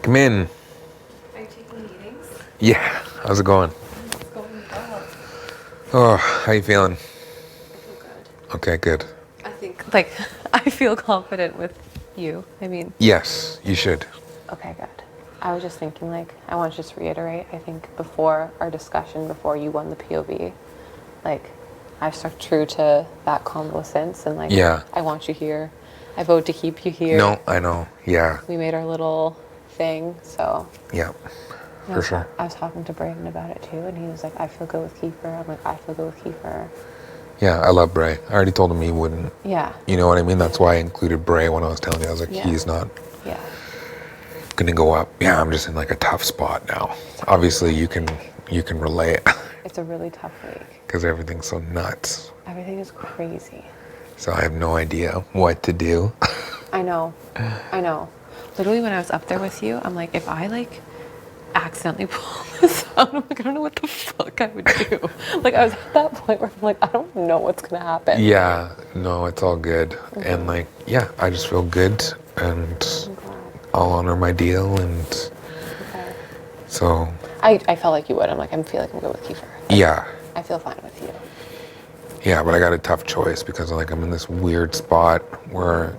Come in. Are you taking meetings? Yeah. How's it going? It's going well. Oh, how you feeling? I feel good. Okay, good. I think, I feel confident with you. Yes, you should. Okay, good. I was just thinking, I want to just reiterate, I think before our discussion, before you won the POV, I've stuck true to that convo since, and, Yeah. I want you here. I vote to keep you here. No, I know. Yeah. We made our little thing, so. Yeah. For sure. I was talking to Brayden about it too, and he was like, I feel good with Kiefer. I'm like, I feel good with Kiefer. Yeah, I love Bray. I already told him he wouldn't. Yeah. You know what I mean? That's why I included Bray when I was telling you. I was like, Yeah. he's not Yeah. gonna go up. Yeah, I'm just in like a tough spot now. Obviously, you can relate It's a really tough week. because everything's so nuts. Everything is crazy. So I have no idea what to do. I know. Literally, when I was up there with you, I'm like, if I accidentally pull this out, I'm like, I don't know what the fuck I would do. I was at that point where I'm like, I don't know what's gonna happen. Yeah, no, it's all good. Mm-hmm. And yeah, I just feel good and I'll honor my deal and so. I felt like you would. I feel like I'm good with Kiefer. Yeah. I feel fine with you. Yeah, but I got a tough choice because I'm in this weird spot where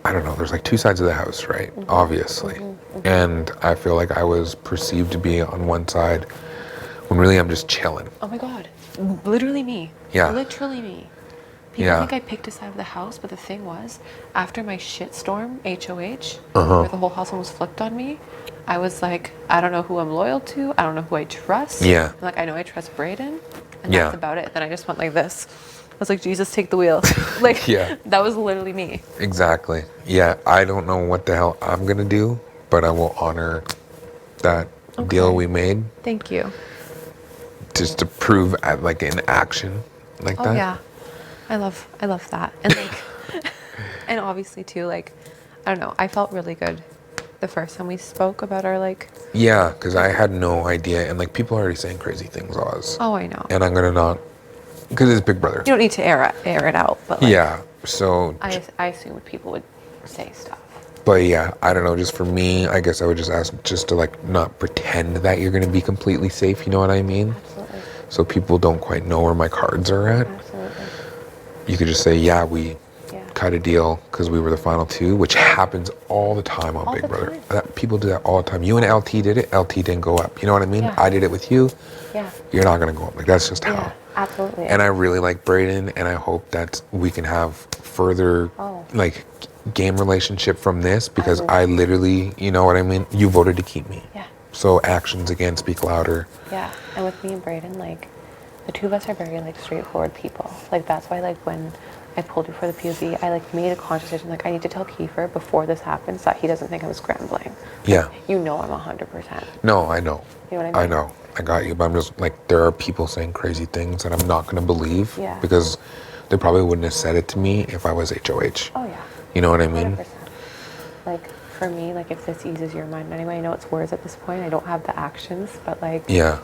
I don't know, there's two sides of the house, right? Mm-hmm. Obviously. Mm-hmm. And I feel like I was perceived to be on one side when really I'm just chilling. Oh my God. Literally me. Yeah. Literally me. People think I picked a side of the house, but the thing was, after my shitstorm, HOH, where the whole house almost flipped on me, I was like, I don't know who I'm loyal to. I don't know who I trust. Yeah. I know I trust Brayden, and that's about it. Then I just went like this. I was like, Jesus, take the wheel. That was literally me. Exactly. Yeah, I don't know what the hell I'm going to do, but I will honor that deal we made. Thank you. Just to prove in action that. Oh, yeah. I love that. And and obviously too, I don't know, I felt really good the first time we spoke about our Yeah, because I had no idea, and people are already saying crazy things, Oz. Oh, I know. And I'm gonna not, because it's Big Brother. You don't need to air it out, but yeah. So I assumed people would say stuff. But yeah, I don't know. Just for me, I guess I would just ask just to not pretend that you're gonna be completely safe. You know what I mean? Absolutely. So people don't quite know where my cards are at. Absolutely. You could just say, yeah, we cut a deal because we were the final two, which happens all the time on Big Brother. People do that all the time. You and LT did it. LT didn't go up. You know what I mean? Yeah. I did it with you. Yeah. You're not going to go up. That's just how. Yeah, absolutely. And I really like Brayden, and I hope that we can have further, game relationship from this because I literally, you know what I mean? You voted to keep me. Yeah. So actions again speak louder. Yeah. And with me and Brayden, the two of us are very straightforward people. That's why when I pulled you for the POV, I made a conscious decision I need to tell Kiefer before this happens that he doesn't think I'm scrambling. Yeah. You know I'm 100%. No, I know. You know what I mean? I know. I got you. But I'm just there are people saying crazy things that I'm not going to believe. Yeah. Because they probably wouldn't have said it to me if I was HOH. Oh, yeah. You know what I mean? 100%. For me, if this eases your mind anyway, I know it's words at this point. I don't have the actions, but yeah.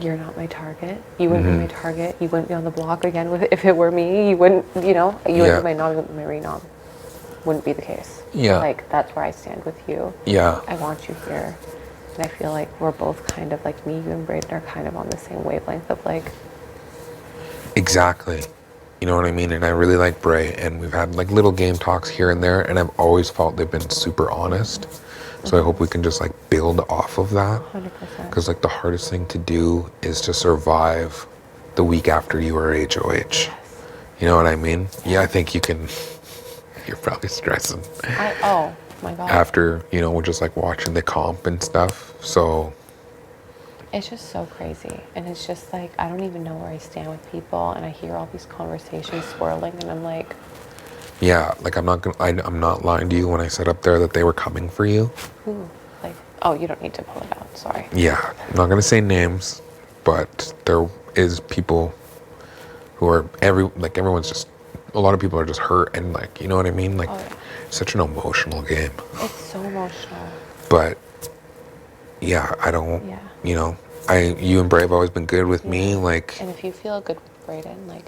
You're not my target. You wouldn't be my target. You wouldn't be on the block again if it were me. You wouldn't, you wouldn't be my nom, you wouldn't be my renom. Wouldn't be the case. Yeah. That's where I stand with you. Yeah. I want you here. And I feel we're both kind of me, you and Brayden are kind of on the same wavelength of Exactly. You know what I mean? And I really like Bray, and we've had little game talks here and there, and I've always felt they've been super honest. So I hope we can just build off of that. 100%. Because the hardest thing to do is to survive the week after you were HOH. Yes. You know what I mean? Yeah, I think you can. You're probably stressing. Oh my God. After, we're just watching the comp and stuff. So. It's just so crazy. And it's just I don't even know where I stand with people. And I hear all these conversations swirling and I'm like. Yeah, I'm not lying to you when I said up there that they were coming for you. Who? Oh, you don't need to pull it out. Sorry. Yeah, I'm not gonna say names, but there is people who are everyone's just. A lot of people are just hurt and you know what I mean? Such an emotional game. It's so emotional. But yeah, I don't. Yeah. You and Brave have always been good with me. And if you feel good with Brayden,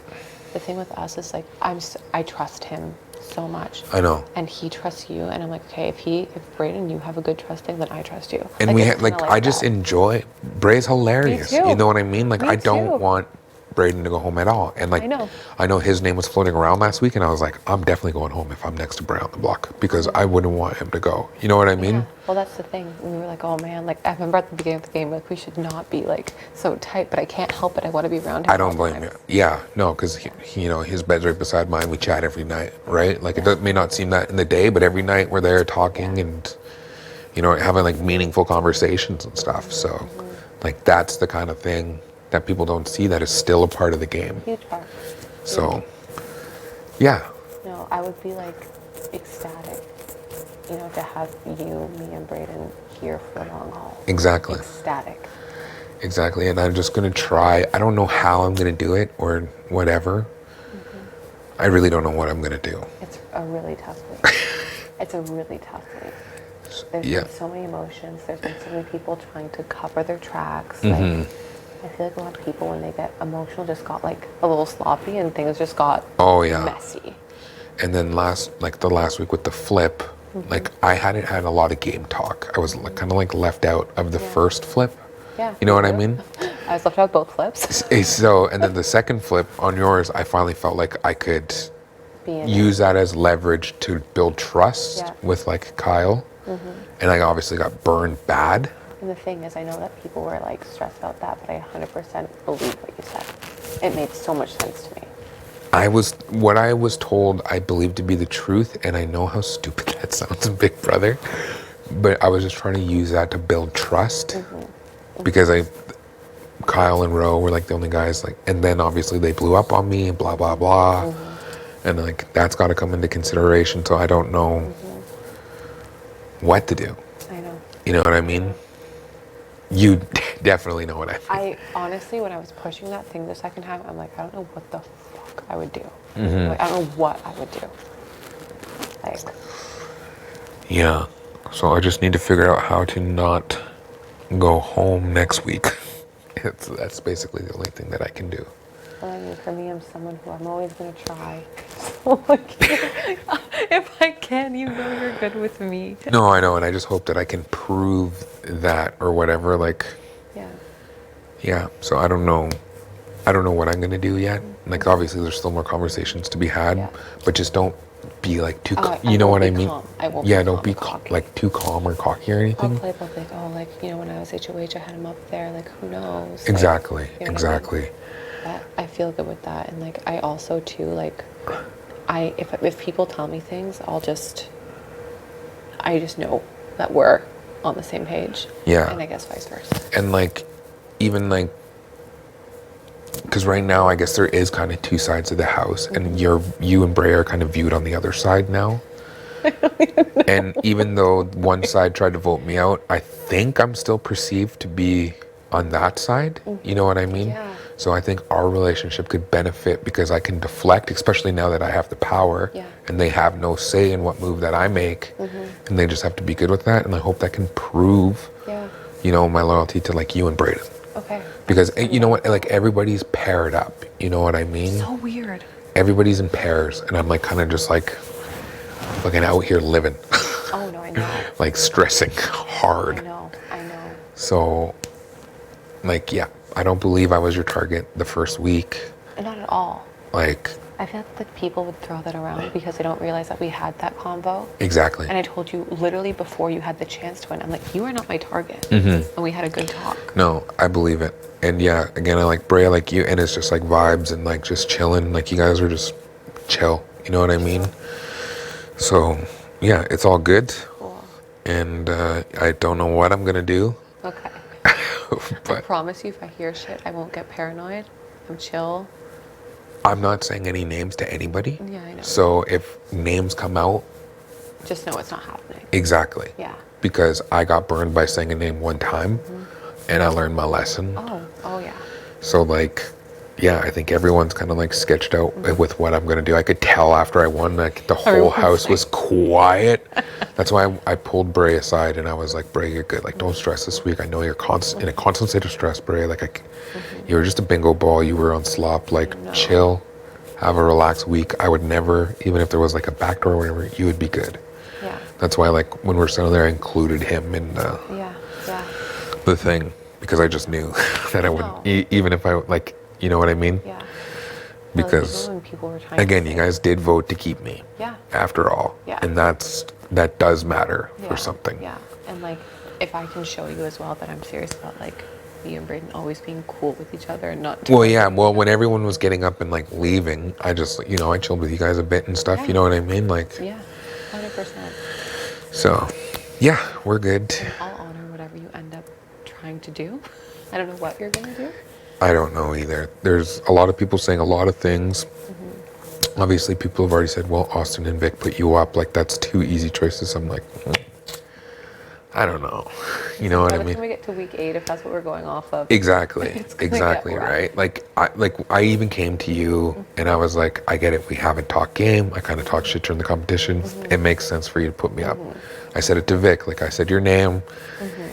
the thing with us is I trust him so much. I know. And he trusts you, and I'm like, okay, if Brayden, you have a good trust thing, then I trust you. And like, we it's had like kinda I just that. enjoy Bray's hilarious. Me too. You know what I mean? Like Me I don't too. want Brayden to go home at all. And like I know. his name was floating around last week, and I was like, I'm definitely going home if I'm next to Bray on the block because I wouldn't want him to go. You know what I mean? Yeah. Well, that's the thing. We were like, oh man, like I remember at the beginning of the game, like we should not be like so tight, but I can't help it. I want to be around him. I don't blame you. Yeah, no, because you know his bed's right beside mine. We chat every night, right? Like it may not seem that in the day, but every night we're there talking and you know having like meaningful conversations and stuff. So, like that's the kind of thing that people don't see that is still a part of the game. Huge part. So, yeah. No, I would be like ecstatic, you know, to have you, me, and Brayden here for the long haul. Exactly. Ecstatic. Exactly. And I'm just going to try. I don't know how I'm going to do it or whatever. I really don't know what I'm going to do. It's a really tough week. It's a really tough week. There's been so many emotions. There's been so many people trying to cover their tracks. Like, I feel like a lot of people, when they get emotional, just got like a little sloppy and things just got messy. And then the last week with the flip, like I hadn't had a lot of game talk. I was like, kind of like left out of the first flip. Yeah. You know what I mean? I was left out both flips. So, and then the second flip on yours, I finally felt like I could use that as leverage to build trust with like Kyle. And I obviously got burned bad. And the thing is, I know that people were like stressed about that, but I 100% believe what you said. It made so much sense to me. What I was told, I believe to be the truth, and I know how stupid that sounds in Big Brother, but I was just trying to use that to build trust because Kyle and Ro were like the only guys, like, and then obviously they blew up on me and blah, blah, blah. And like, that's got to come into consideration. So I don't know what to do. I know. You know what I mean? You definitely know what I mean. I honestly, when I was pushing that thing the second time, I'm like, I don't know what the fuck I would do. Like, I don't know what I would do. Like. Yeah. So I just need to figure out how to not go home next week. That's basically the only thing that I can do. Well, I mean, for me, I'm someone who I'm always going to try. So, like, if I can, you know you're good with me. No, I know, and I just hope that I can prove that or whatever, like... Yeah, so I don't know what I'm going to do yet. Like, obviously, there's still more conversations to be had, but just don't be, like, too... you know what I mean? I won't don't be like, too calm or cocky or anything. I'll play about, like, oh, like, you know, when I was HOH, I had him up there. Like, who knows? Exactly, like, you know exactly. But I feel good with that. And, like, I also, too, like... If people tell me things, I just know that we're on the same page. Yeah. And I guess vice versa. And like, even like, because right now I guess there is kind of two sides of the house, and you and Bray are kind of viewed on the other side now. And even though one side tried to vote me out, I think I'm still perceived to be on that side. You know what I mean? Yeah. So I think our relationship could benefit because I can deflect, especially now that I have the power and they have no say in what move that I make, and they just have to be good with that. And I hope that can prove, you know, my loyalty to like you and Brayden. Okay. Because you know what, like everybody's paired up. You know what I mean? So weird. Everybody's in pairs, and I'm like kind of just like fucking out here living. Oh no, I know. Like stressing hard. I know. So, like, yeah, I don't believe I was your target the first week. Not at all. Like, I feel like people would throw that around because they don't realize that we had that convo. Exactly. And I told you literally before you had the chance to win, I'm like, you are not my target. And we had a good talk. No, I believe it. And yeah, again, I like Bray, I like you, and it's just like vibes and like just chilling. Like you guys are just chill. You know what I mean? So, yeah, it's all good. Cool. And I don't know what I'm going to do. Okay. But I promise you, if I hear shit, I won't get paranoid. I'm chill. I'm not saying any names to anybody. Yeah, I know. So if names come out, just know it's not happening. Exactly. Yeah. Because I got burned by saying a name one time, and I learned my lesson. Oh yeah. So like, yeah, I think everyone's kind of like sketched out with what I'm gonna do. I could tell after I won, like the whole house was quiet. That's why I pulled Bray aside and I was like, Bray, you're good. Like, don't stress this week. I know you're in a constant state of stress, Bray. Like, you were just a bingo ball. You were on slop. Like, chill. have a relaxed week. I would never, even if there was like a back door or whatever, you would be good. Yeah. That's why, like, when we're sitting there, I included him in Yeah. the thing, because I just knew that I wouldn't, even if I, like, you know what I mean? Yeah. Because, when people were trying again, to you guys did vote to keep me. Yeah. After all. Yeah. And that does matter for something. Yeah. And like, if I can show you as well that I'm serious about like me and Braden always being cool with each other and not. Well, yeah. Well, when everyone was getting up and like leaving, I just, you know, I chilled with you guys a bit and stuff. Yeah. You know what I mean? Like. Yeah. 100%. So, yeah, we're good. And I'll honor whatever you end up trying to do. I don't know what you're gonna do. I don't know either. There's a lot of people saying a lot of things. Obviously, people have already said, well, Austin and Vic put you up. Like, that's two easy choices. I'm like, I don't know. You know what I By the mean? time we get to week 8, if that's what we're going off of. Exactly. It's gonna Exactly, get rough. right? Like I even came to you and I was like, I get it. We haven't talked game. I kind of talked shit during the competition. It makes sense for you to put me up. I said it to Vic. Like, I said your name.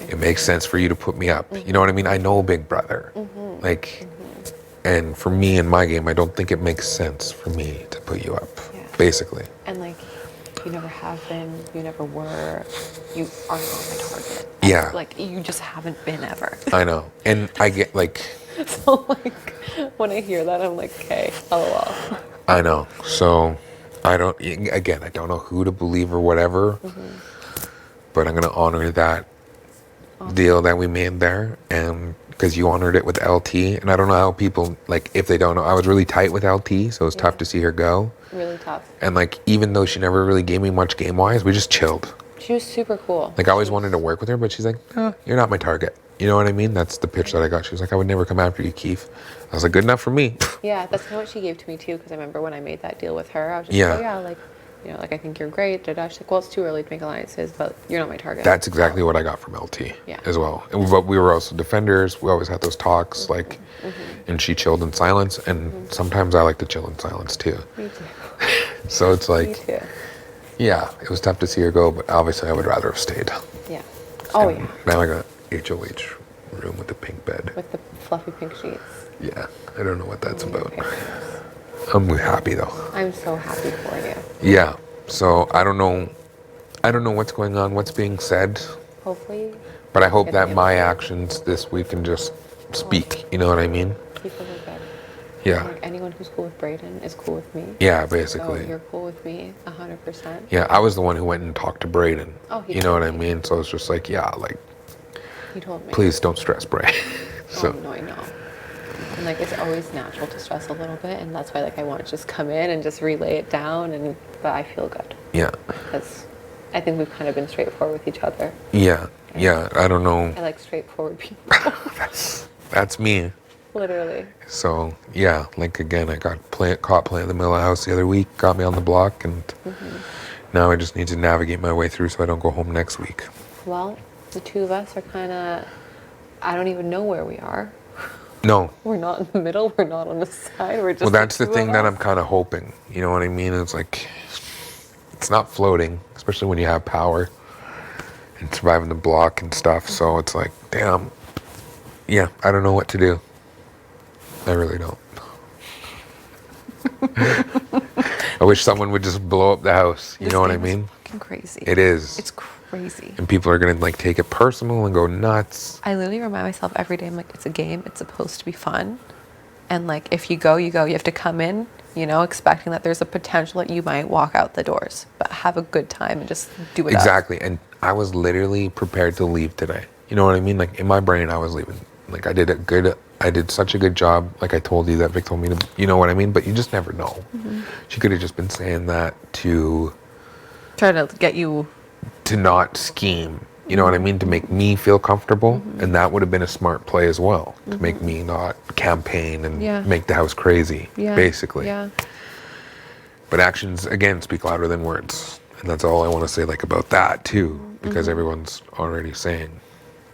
It makes sense for you to put me up. You know what I mean? I know Big Brother. Like, and for me in my game, I don't think it makes sense for me to put you up, basically. And like, you never have been, you never were, you are not my target. Yeah. Like, you just haven't been ever. I know. And I get like, So like, when I hear that, I'm like, okay, LOL. I know. So I don't, again, I don't know who to believe or whatever, but I'm going to honor that deal that we made there. And because you honored it with LT, and I don't know how people, like, if they don't know, I was really tight with LT, so it was tough to see her go. Really tough. And like, even though she never really gave me much game wise, we just chilled. She was super cool. Like, I always wanted to work with her, but she's like, no, you're not my target. You know what I mean? That's the pitch that I got. She was like, I would never come after you, Keith. I was like, good enough for me. Yeah, that's kind of what she gave to me too, because I remember when I made that deal with her, I was just Yeah. like, oh yeah, like, you know, like, I think you're great. She's like, well, it's too early to make alliances, but you're not my target. That's exactly what I got from LT as well. And but we were also defenders. We always had those talks, like, and she chilled in silence. And sometimes I like to chill in silence too. Me too. So it's Me like, too. yeah, it was tough to see her go, but obviously I would rather have stayed. Yeah. Oh And yeah. now I got HOH room with the pink bed. With the fluffy pink sheets. Yeah, I don't know what that's about. Pictures. I'm happy though. I'm so happy for you. Yeah. So I don't know what's going on, what's being said, Hopefully. but I hope Good that deal. my actions this week can just speak. You know what I mean? People are good. Yeah. Like, anyone who's cool with Braden is cool with me. Yeah, So basically. you're cool with me, 100%. Yeah, I was the one who went and talked to Braden. Oh, he you know told what I me. mean? So it's just like, yeah, like, He told me. please don't stress Bray. So Oh, no, I know. And like, it's always natural to stress a little bit, and that's why like I want to just come in and just relay it down, and but I feel good yeah. because I think we've kind of been straightforward with each other. Yeah. Yeah. I don't know. I like straightforward people. That's me. Literally. So yeah, like again, I got caught playing in the middle of the house the other week, got me on the block, and now I just need to navigate my way through so I don't go home next week. Well, the two of us are kind of, I don't even know where we are. No. We're not in the middle. We're not on the side. We're just. Well, that's the two thing of that us. I'm kind of hoping. You know what I mean? It's like, it's not floating, especially when you have power and surviving the block and stuff. So it's like, damn. Yeah, I don't know what to do. I really don't. I wish someone would just blow up the house. You This know what I game is mean? fucking crazy. It is. It's crazy. And people are gonna like take it personal and go nuts. I literally remind myself every day, I'm like, it's a game. It's supposed to be fun. And like, if you go, you go. You have to come in, you know, expecting that there's a potential that you might walk out the doors, but have a good time and just do it up. Exactly. And I was literally prepared to leave today. You know what I mean? Like in my brain, I was leaving. Like I did such a good job. Like I told you that Vic told me to, you know what I mean? But you just never know. She could have just been saying that to Try to get you. not scheme. You know what I mean? To make me feel comfortable. And that would have been a smart play as well. To make me not campaign and Yeah. make the house crazy, Yeah. basically. Yeah. But actions, again, speak louder than words. And that's all I want to say, like, about that, too. Because everyone's already saying,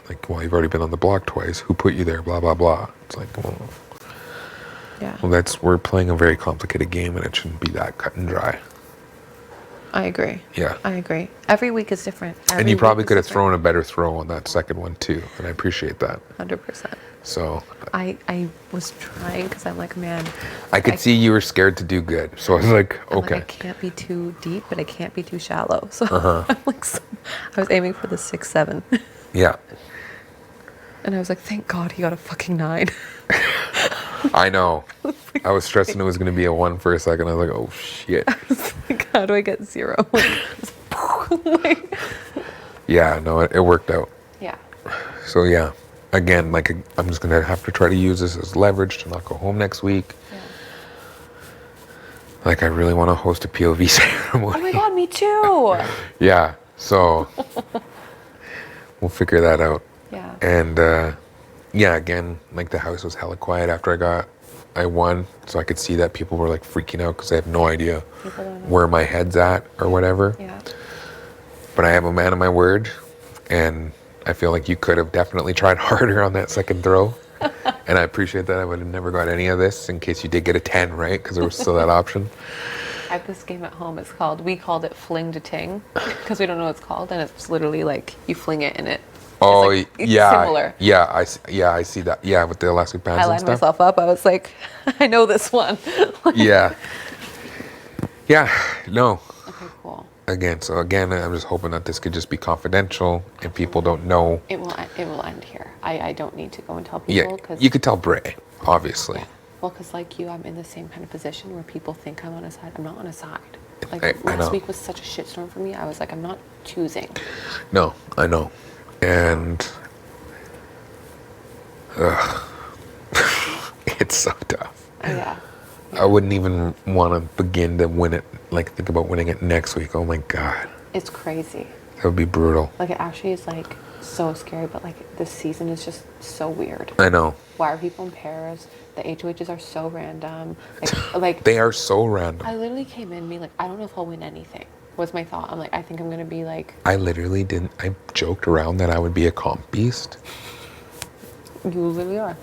like, well, you've already been on the block twice. Who put you there? Blah, blah, blah. It's like, Yeah. well, we're playing a very complicated game, and it shouldn't be that cut and dry. I agree. Yeah. I agree. Every week is different. And you probably could have thrown a better throw on that second one too, and I appreciate that. 100%. So I was trying because I'm like, man. I could see you were scared to do good. So I was like, I'm okay. like, I can't be too deep, but I can't be too shallow. So I'm like, I was aiming for the 6-7. Yeah. And I was like, thank God he got a fucking 9. I know. I was stressing it was going to be a 1 for a second. I was like, oh shit. I was like, how do I get 0? Like, Yeah, no, it worked out. yeah. So yeah, again, like I'm just going to have to try to use this as leverage to not go home next week. Yeah. Like I really want to host a POV ceremony. Oh my God, me too. Yeah, so we'll figure that out. Yeah. And yeah, again, like the house was hella quiet after I won, so I could see that people were like freaking out because they have no idea People don't know. where my head's at or whatever. Yeah. But I am a man of my word, and I feel like you could have definitely tried harder on that second throw. And I appreciate that. I would have never got any of this in case you did get a 10, right? Because there was still that option. I have this game at home. We called it Fling to Ting because we don't know what it's called, and it's literally like you fling it and it. Oh, it's yeah. Similar. Yeah, I see that. Yeah, with the elastic bands I and lined stuff. myself up. I was like, I know this one. Yeah. Yeah, no. Okay, cool. Again, I'm just hoping that this could just be confidential and people don't know. It will end here. I don't need to go and tell Yeah, people. Cause, you could tell Bray, obviously. Yeah. Well, because like you, I'm in the same kind of position where people think I'm on a side. I'm not on a side. Like I know. last week was such a shitstorm for me. I was like, I'm not choosing. No, I know. And it's so tough. Oh, yeah. I wouldn't even want to begin to win it, like think about winning it next week. Oh my God. It's crazy. That would be brutal. Like it actually is like so scary, but like this season is just so weird. I know. Why are people in pairs? The HOHs are so random. Like They are so random. I literally came in being like, I don't know if I'll win anything. Was my thought. I'm like, I think I'm gonna be like. I literally didn't. I joked around that I would be a comp beast. You literally are.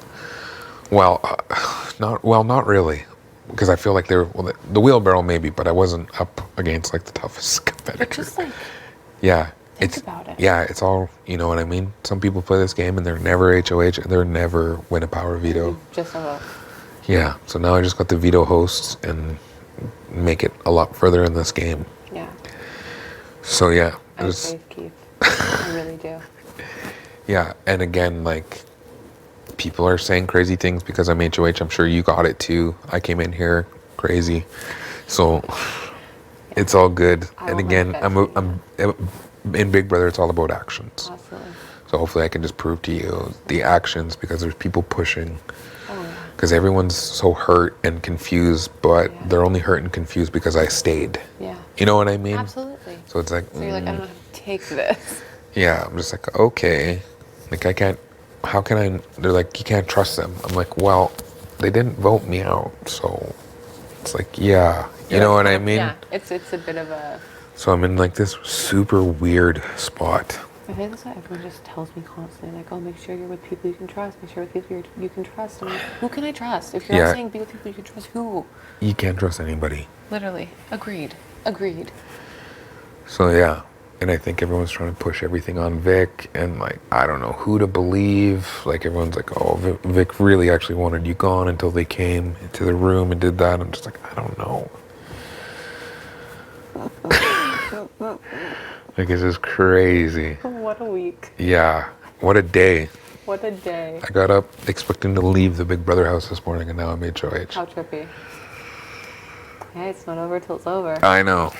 Well, not really, because I feel like the wheelbarrow maybe, but I wasn't up against like the toughest competitors. But just like. Yeah. Think about it. Yeah, it's all, you know what I mean? Some people play this game and they're never HOH and they're never win a power veto. Just a little. Yeah, so now I just got the veto hosts and make it a lot further in this game. Yeah. So yeah. I have faith, Keith. I really do. Yeah, and again, like, people are saying crazy things because I'm HOH. I'm sure you got it too. I came in here crazy. So it's all good. And again, I'm in Big Brother, it's all about actions. Absolutely. So hopefully I can just prove to you the actions, because there's people pushing. Oh, yeah. Because everyone's so hurt and confused, but Yeah. they're only hurt and confused because I stayed. Yeah. You know what I mean? Absolutely. So it's like, So you're like, I don't know how to take this. yeah, I'm just like, okay. Like, I can't, how can I, they're like, you can't trust them. I'm like, well, they didn't vote me out. So it's like, yeah, you know what I mean? Yeah, it's a bit of a. So I'm in like this super weird spot. I think that's what everyone just tells me constantly. Like, oh, make sure you're with people you can trust. Make sure you're with people you can trust. I'm like, who can I trust? If you're not saying be with people you can trust, who? You can't trust anybody. Literally. Agreed. So yeah, and I think everyone's trying to push everything on Vic, and like, I don't know who to believe. Like, everyone's like, oh, Vic really actually wanted you gone until they came into the room and did that. I'm just like, I don't know. Like, it's just crazy. What a week. Yeah, what a day. What a day. I got up expecting to leave the Big Brother house this morning, and now I'm HOH. How trippy. Hey, it's not over till it's over. I know.